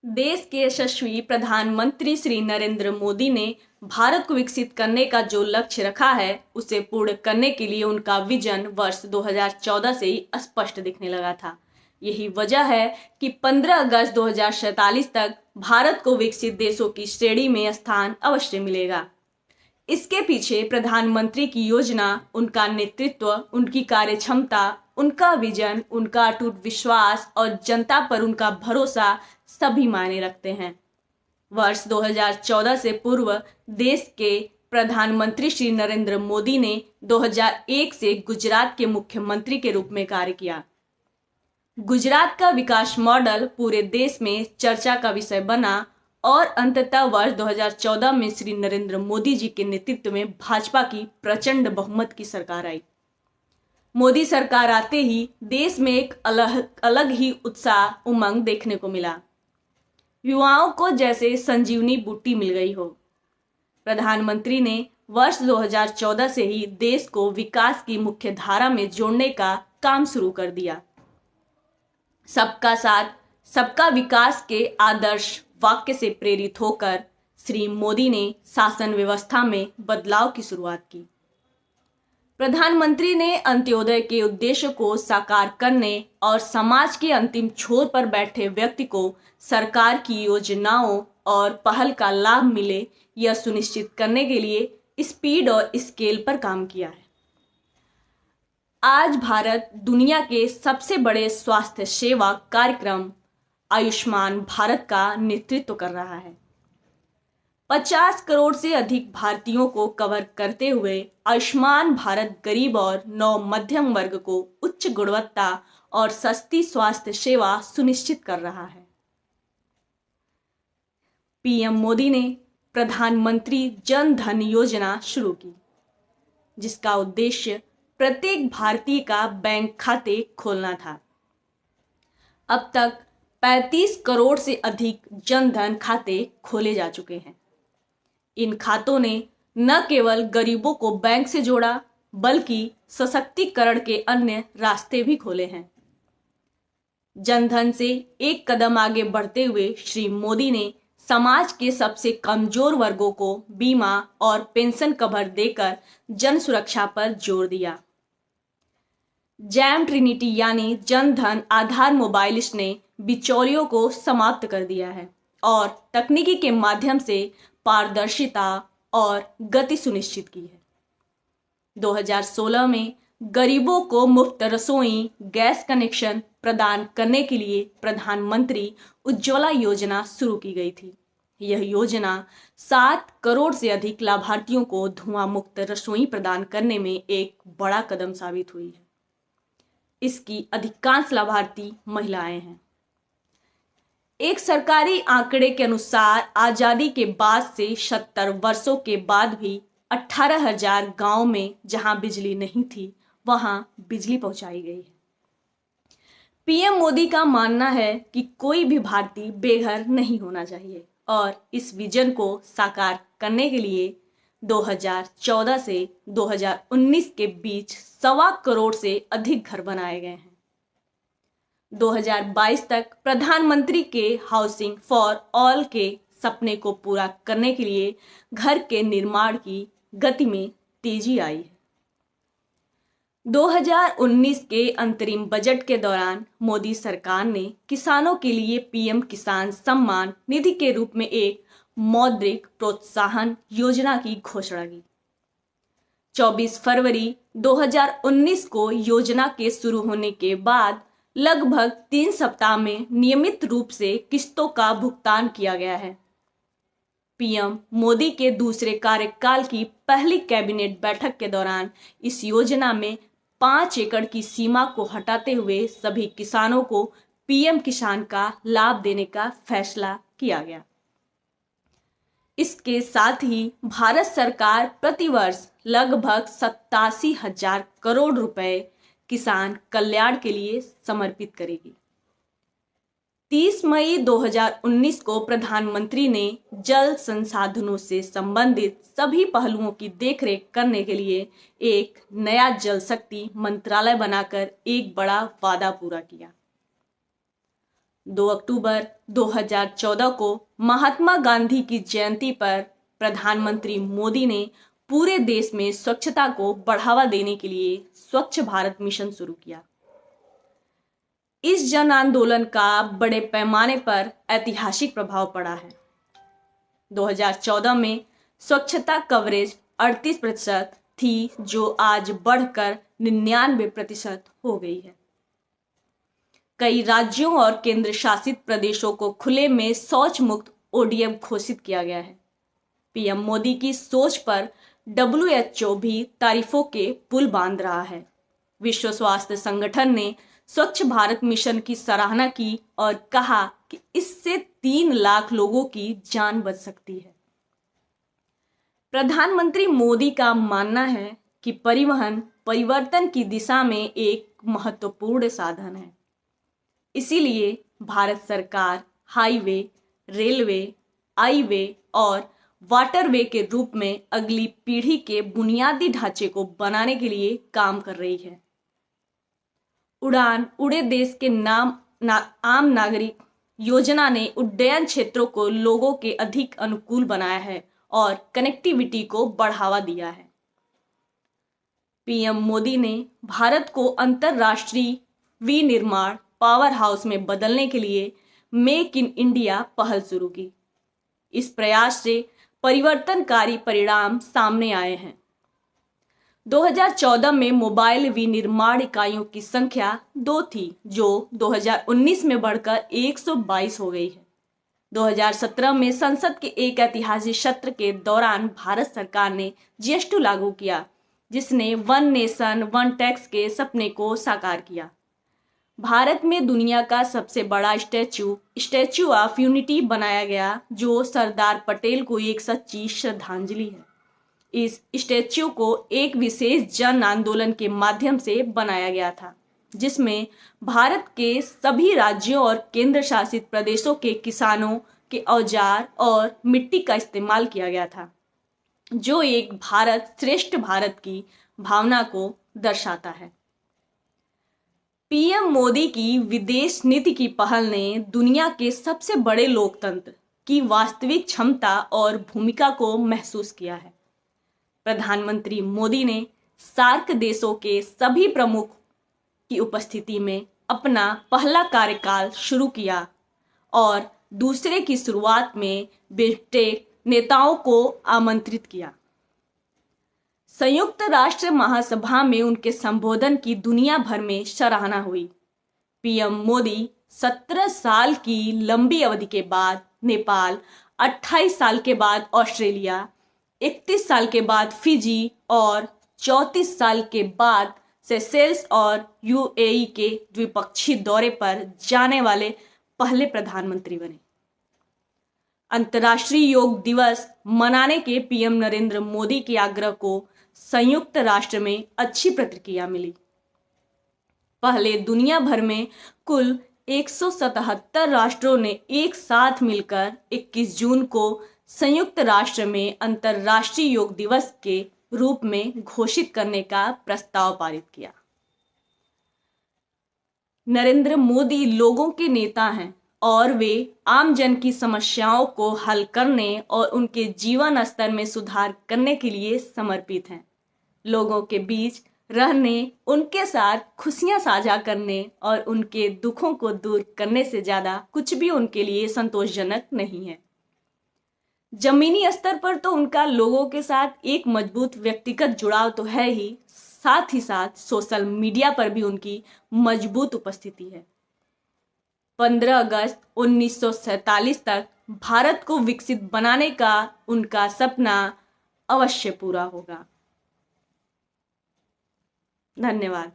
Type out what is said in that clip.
देश के यशस्वी प्रधानमंत्री श्री नरेंद्र मोदी ने भारत को विकसित करने का जो लक्ष्य रखा है उसे पूर्ण करने के लिए उनका विजन वर्ष 2014 से ही स्पष्ट दिखने लगा था। यही वजह है कि 15 अगस्त 2047 तक भारत को विकसित देशों की श्रेणी में स्थान अवश्य मिलेगा। इसके पीछे प्रधानमंत्री की योजना, उनका नेतृत्व, उनकी कार्यक्षमता, उनका विजन, उनका अटूट विश्वास और जनता पर उनका भरोसा सभी मायने रखते हैं। वर्ष 2014 से पूर्व देश के प्रधानमंत्री श्री नरेंद्र मोदी ने 2001 से गुजरात के मुख्यमंत्री के रूप में कार्य किया। गुजरात का विकास मॉडल पूरे देश में चर्चा का विषय बना और अंततः वर्ष 2014 में श्री नरेंद्र मोदी जी के नेतृत्व में भाजपा की प्रचंड बहुमत की सरकार आई। मोदी सरकार आते ही देश में एक अलग ही उत्साह, उमंग देखने को मिला। युवाओं को जैसे संजीवनी बूटी मिल गई हो। प्रधानमंत्री ने वर्ष 2014 से ही देश को विकास की मुख्य धारा में जोड़ने का काम शुरू कर दिया। सबका साथ, सबका विकास के आदर्श वाक्य से प्रेरित होकर श्री मोदी ने शासन व्यवस्था में बदलाव की शुरुआत की। प्रधानमंत्री ने अंत्योदय के उद्देश्य को साकार करने और समाज के अंतिम छोर पर बैठे व्यक्ति को सरकार की योजनाओं और पहल का लाभ मिले, यह सुनिश्चित करने के लिए स्पीड और स्केल पर काम किया है। आज भारत दुनिया के सबसे बड़े स्वास्थ्य सेवा कार्यक्रम आयुष्मान भारत का नेतृत्व कर रहा है। 50 करोड़ से अधिक भारतीयों को कवर करते हुए आयुष्मान भारत गरीब और नव मध्यम वर्ग को उच्च गुणवत्ता और सस्ती स्वास्थ्य सेवा सुनिश्चित कर रहा है। पीएम मोदी ने प्रधानमंत्री जन धन योजना शुरू की, जिसका उद्देश्य प्रत्येक भारतीय का बैंक खाते खोलना था। अब तक 35 करोड़ से अधिक जन धन खाते खोले जा चुके हैं। इन खातों ने न केवल गरीबों को बैंक से जोड़ा, बल्कि सशक्तिकरण के अन्य रास्ते भी खोले हैं। जनधन से एक कदम आगे बढ़ते हुए श्री मोदी ने समाज के सबसे कमजोर वर्गों को बीमा और पेंशन कवर देकर जन सुरक्षा पर जोर दिया। जैम ट्रिनिटी यानी जनधन आधार मोबाइलिस्ट ने बिचौलियों को समाप्त कर दिया है और तकनीकी के माध्यम से पारदर्शिता और गति सुनिश्चित की है। 2016 में गरीबों को मुफ्त रसोई गैस कनेक्शन प्रदान करने के लिए प्रधानमंत्री उज्ज्वला योजना शुरू की गई थी। यह योजना 7 करोड़ से अधिक लाभार्थियों को धुआं मुक्त रसोई प्रदान करने में एक बड़ा कदम साबित हुई है। इसकी अधिकांश लाभार्थी महिलाएं हैं। एक सरकारी आंकड़े के अनुसार आजादी के बाद से 70 वर्षों के बाद भी 18,000 गांव में जहां बिजली नहीं थी, वहां बिजली पहुंचाई गई है। पीएम मोदी का मानना है कि कोई भी भारतीय बेघर नहीं होना चाहिए और इस विजन को साकार करने के लिए 2014 से 2019 के बीच 1.25 करोड़ से अधिक घर बनाए गए हैं। 2022 तक प्रधानमंत्री के हाउसिंग फॉर ऑल के सपने को पूरा करने के लिए घर के निर्माण की गति में तेजी आई है। 2019 के अंतरिम बजट के दौरान मोदी सरकार ने किसानों के लिए पीएम किसान सम्मान निधि के रूप में एक मौद्रिक प्रोत्साहन योजना की घोषणा की। 24 फरवरी 2019 को योजना के शुरू होने के बाद लगभग 3 सप्ताह में नियमित रूप से किस्तों का भुगतान किया गया है। पीएम मोदी के दूसरे कार्यकाल की पहली कैबिनेट बैठक के दौरान इस योजना में 5 एकड़ की सीमा को हटाते हुए सभी किसानों को पीएम किसान का लाभ देने का फैसला किया गया। इसके साथ ही भारत सरकार प्रतिवर्ष लगभग 87,000 करोड़ रुपए किसान कल्याण के लिए समर्पित करेगी। 30 मई 2019 को प्रधानमंत्री ने जल संसाधनों से संबंधित सभी पहलुओं की देखरेख करने के लिए एक नया जल शक्ति मंत्रालय बनाकर एक बड़ा वादा पूरा किया। 2 अक्टूबर 2014 को महात्मा गांधी की जयंती पर प्रधानमंत्री मोदी ने पूरे देश में स्वच्छता को बढ़ावा देने के लिए स्वच्छ भारत मिशन शुरू किया। इस जन आंदोलन का बड़े पैमाने पर ऐतिहासिक प्रभाव पड़ा है। 2014 में स्वच्छता कवरेज 38% थी, जो आज बढ़कर 99% हो गई है। कई राज्यों और केंद्र शासित प्रदेशों को खुले में शौच मुक्त ODM घोषित किया गया है। पीएम मोदी की सोच पर WHO भी तारीफों के पुल बांध रहा है। विश्व स्वास्थ्य संगठन ने स्वच्छ भारत मिशन की सराहना की और कहा कि इससे 3 लाख लोगों की जान बच सकती है। प्रधानमंत्री मोदी का मानना है कि परिवहन परिवर्तन की दिशा में एक महत्वपूर्ण साधन है। इसीलिए भारत सरकार हाईवे, रेलवे, आईवे और वाटरवे के रूप में अगली पीढ़ी के बुनियादी ढांचे को बनाने के लिए काम कर रही है। उड़ान उड़े देश के आम नागरिक योजना ने उड्डयन क्षेत्रों को लोगों के अधिक अनुकूल बनाया है और कनेक्टिविटी को बढ़ावा दिया है। पीएम मोदी ने भारत को अंतरराष्ट्रीय विनिर्माण पावर हाउस में बदलने के लिए मेक इन इंडिया पहल शुरू की। इस प्रयास से परिवर्तनकारी परिणाम सामने आए हैं। 2014 में मोबाइल विनिर्माण इकाइयों की संख्या 2 थी, जो 2019 में बढ़कर 122 हो गई है। 2017 में संसद के एक ऐतिहासिक सत्र के दौरान भारत सरकार ने GST लागू किया, जिसने वन नेशन वन टैक्स के सपने को साकार किया। भारत में दुनिया का सबसे बड़ा स्टैच्यू ऑफ यूनिटी बनाया गया, जो सरदार पटेल को एक सच्ची श्रद्धांजलि है। इस स्टैच्यू को एक विशेष जन आंदोलन के माध्यम से बनाया गया था, जिसमें भारत के सभी राज्यों और केंद्र शासित प्रदेशों के किसानों के औजार और मिट्टी का इस्तेमाल किया गया था, जो एक भारत श्रेष्ठ भारत की भावना को दर्शाता है। पीएम मोदी की विदेश नीति की पहल ने दुनिया के सबसे बड़े लोकतंत्र की वास्तविक क्षमता और भूमिका को महसूस किया है। प्रधानमंत्री मोदी ने सार्क देशों के सभी प्रमुख की उपस्थिति में अपना पहला कार्यकाल शुरू किया और दूसरे की शुरुआत में बिम्स्टेक नेताओं को आमंत्रित किया। संयुक्त राष्ट्र महासभा में उनके संबोधन की दुनिया भर में सराहना हुई। पीएम मोदी 17 साल की लंबी अवधि के बाद नेपाल, 28 साल के बाद ऑस्ट्रेलिया, 31 साल के बाद फिजी और 34 साल के बाद सेशेल्स और UAE के द्विपक्षीय दौरे पर जाने वाले पहले प्रधानमंत्री बने। अंतर्राष्ट्रीय योग दिवस मनाने के पीएम नरेंद्र मोदी के आग्रह को संयुक्त राष्ट्र में अच्छी प्रतिक्रिया मिली। पहले दुनिया भर में कुल 177 राष्ट्रों ने एक साथ मिलकर 21 जून को संयुक्त राष्ट्र में अंतर्राष्ट्रीय योग दिवस के रूप में घोषित करने का प्रस्ताव पारित किया। नरेंद्र मोदी लोगों के नेता हैं और वे आम जन की समस्याओं को हल करने और उनके जीवन स्तर में सुधार करने के लिए समर्पित हैं। लोगों के बीच रहने, उनके साथ खुशियां साझा करने और उनके दुखों को दूर करने से ज्यादा कुछ भी उनके लिए संतोषजनक नहीं है। जमीनी स्तर पर तो उनका लोगों के साथ एक मजबूत व्यक्तिगत जुड़ाव तो है ही, साथ ही साथ सोशल मीडिया पर भी उनकी मजबूत उपस्थिति है। 15 अगस्त 1947 तक भारत को विकसित बनाने का उनका सपना अवश्य पूरा होगा। धन्यवाद।